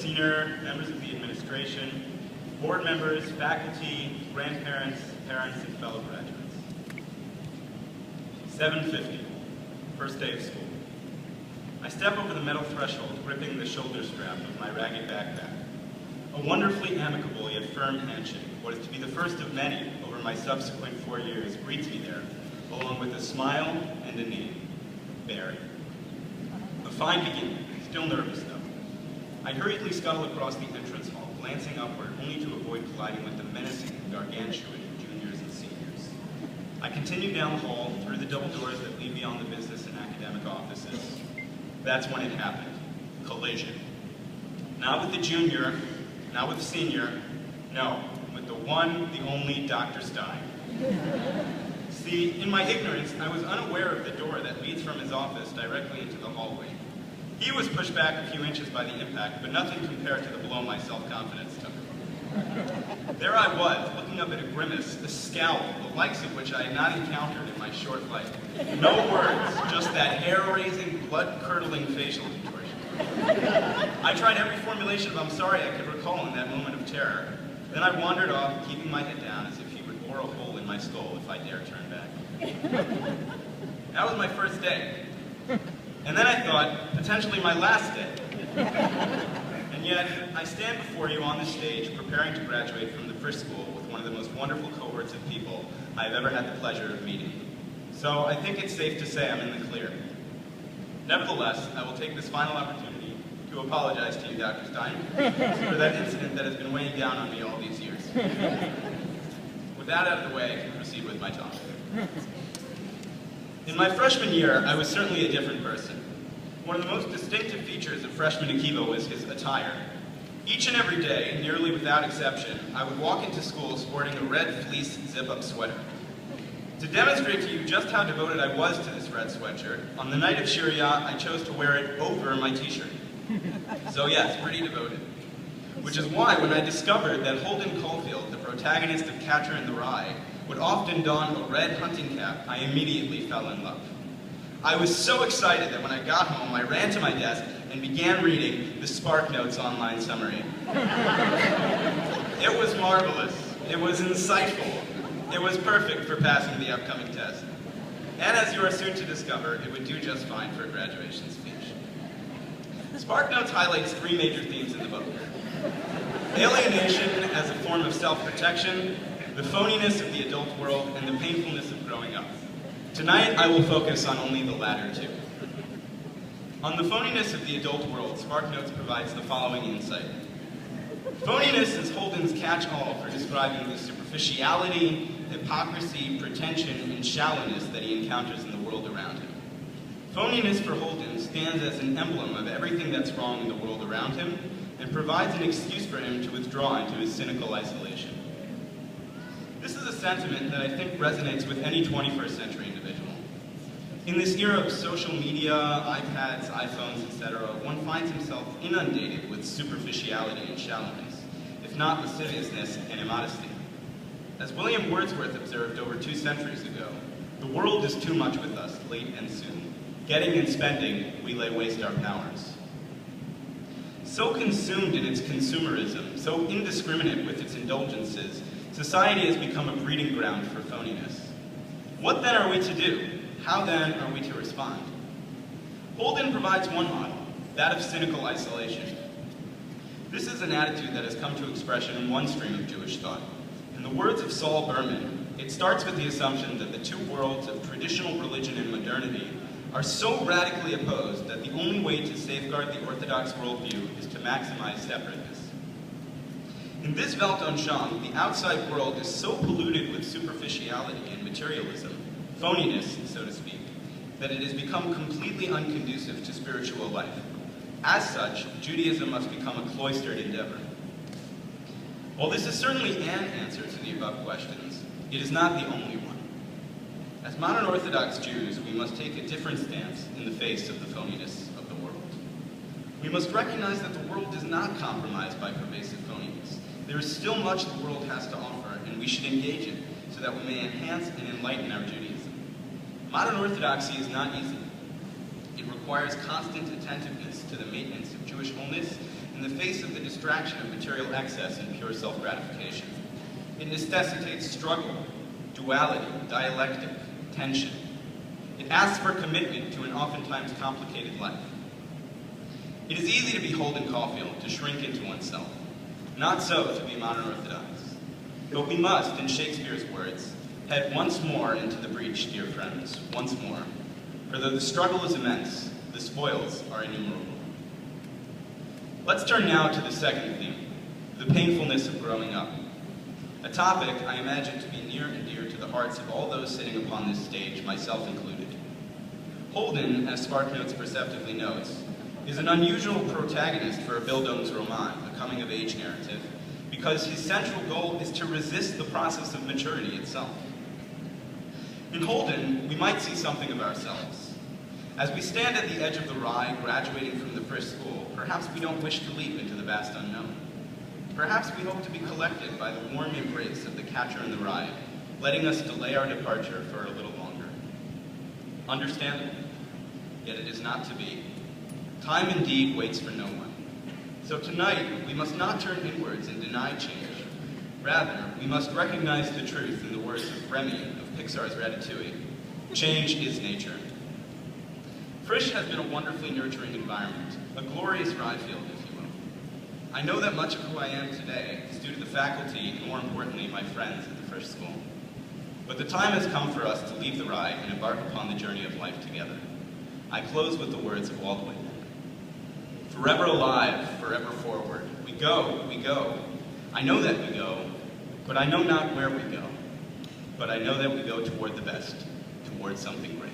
senior members of the administration, board members, faculty, grandparents, parents, and fellow graduates. 7:50, first day of school. I step over the metal threshold, gripping the shoulder strap of my ragged backpack. A wonderfully amicable yet firm handshake, what is to be the first of many over my subsequent 4 years, greets me there, along with a smile and a name, Barry. A fine beginning, still nervous though. I hurriedly scuttle across the entrance hall, glancing upward only to avoid colliding with the menacing gargantuan juniors and seniors. I continue down the hall, through the double doors that lead beyond the business and academic offices. That's when it happened. Collision. Not with the junior, not with the senior, no, with the one, the only Dr. Stein. See, in my ignorance, I was unaware of the door that leads from his office directly into the hallway. He was pushed back a few inches by the impact, but nothing compared to the blow my self-confidence took. There I was, looking up at a grimace, a scowl, the likes of which I had not encountered in my short life. No words, just that hair-raising, blood-curdling facial contortion. I tried every formulation of I'm sorry I could recall in that moment of terror. Then I wandered off, keeping my head down as if he would bore a hole in my skull if I dare turn back. That was my first day. And then I thought, potentially my last day. And yet, I stand before you on this stage, preparing to graduate from the Frisch School with one of the most wonderful cohorts of people I have ever had the pleasure of meeting. So I think it's safe to say I'm in the clear. Nevertheless, I will take this final opportunity to apologize to you, Dr. Stein, for that incident that has been weighing down on me all these years. With that out of the way, I can proceed with my talk. In my freshman year, I was certainly a different person. One of the most distinctive features of freshman Akiva was his attire. Each and every day, nearly without exception, I would walk into school sporting a red fleece zip-up sweater. To demonstrate to you just how devoted I was to this red sweatshirt, on the night of Sharia, I chose to wear it over my t-shirt. So yes, pretty devoted. Which is why when I discovered that Holden Caulfield, the protagonist of Catcher in the Rye, would often don a red hunting cap, I immediately fell in love. I was so excited that when I got home, I ran to my desk and began reading the SparkNotes online summary. It was marvelous. It was insightful. It was perfect for passing the upcoming test. And as you are soon to discover, it would do just fine for a graduation speech. SparkNotes highlights 3 major themes in the book. Alienation as a form of self-protection, the phoniness of the adult world, and the painfulness of growing up. Tonight, I will focus on only the latter 2. On the phoniness of the adult world, SparkNotes provides the following insight. Phoniness is Holden's catch-all for describing the superficiality, hypocrisy, pretension, and shallowness that he encounters in the world around him. Phoniness for Holden stands as an emblem of everything that's wrong in the world around him and provides an excuse for him to withdraw into his cynical isolation. This is a sentiment that I think resonates with any 21st century individual. In this era of social media, iPads, iPhones, etc., one finds himself inundated with superficiality and shallowness, if not lasciviousness and immodesty. As William Wordsworth observed over 2 centuries ago, the world is too much with us, late and soon. Getting and spending, we lay waste our powers. So consumed in its consumerism, so indiscriminate with its indulgences, society has become a breeding ground for phoniness. What then are we to do? How then are we to respond? Holden provides one model, that of cynical isolation. This is an attitude that has come to expression in one stream of Jewish thought. In the words of Saul Berman, it starts with the assumption that the 2 worlds of traditional religion and modernity are so radically opposed that the only way to safeguard the Orthodox worldview is to maximize separateness. In this Weltanschauung, the outside world is so polluted with superficiality and materialism, phoniness, so to speak, that it has become completely unconducive to spiritual life. As such, Judaism must become a cloistered endeavor. While this is certainly an answer to the above questions, it is not the only one. As modern Orthodox Jews, we must take a different stance in the face of the phoniness of the world. We must recognize that the world is not compromised by pervasive phoniness. There is still much the world has to offer, and we should engage it so that we may enhance and enlighten our Judaism. Modern Orthodoxy is not easy. It requires constant attentiveness to the maintenance of Jewish wholeness and the face of the distraction of material excess and pure self-gratification. It necessitates struggle, duality, dialectic, tension. It asks for commitment to an oftentimes complicated life. It is easy to be Holden Caulfield, to shrink into oneself. Not so to be modern Orthodox. But we must, in Shakespeare's words, head once more into the breach, dear friends, once more. For though the struggle is immense, the spoils are innumerable. Let's turn now to the second theme, the painfulness of growing up. A topic I imagine to be near and dear to the hearts of all those sitting upon this stage, myself included. Holden, as SparkNotes perceptively notes, is an unusual protagonist for a Bildungsroman, a coming-of-age narrative, because his central goal is to resist the process of maturity itself. In Holden, we might see something of ourselves. As we stand at the edge of the rye, graduating from the Frisch school, perhaps we don't wish to leap into the vast unknown. Perhaps we hope to be collected by the warm embrace of the catcher in the rye, letting us delay our departure for a little longer. Understandable, yet it is not to be. Time indeed waits for no one. So tonight, we must not turn inwards and deny change. Rather, we must recognize the truth in the words of Remy of Pixar's Ratatouille. Change is nature. Frisch has been a wonderfully nurturing environment, a glorious rye field, if you will. I know that much of who I am today is due to the faculty and, more importantly, my friends at the Frisch School. But the time has come for us to leave the rye and embark upon the journey of life together. I close with the words of Walt Whitman. Forever alive, forever forward. We go, we go. I know that we go, but I know not where we go. But I know that we go toward the best, toward something great.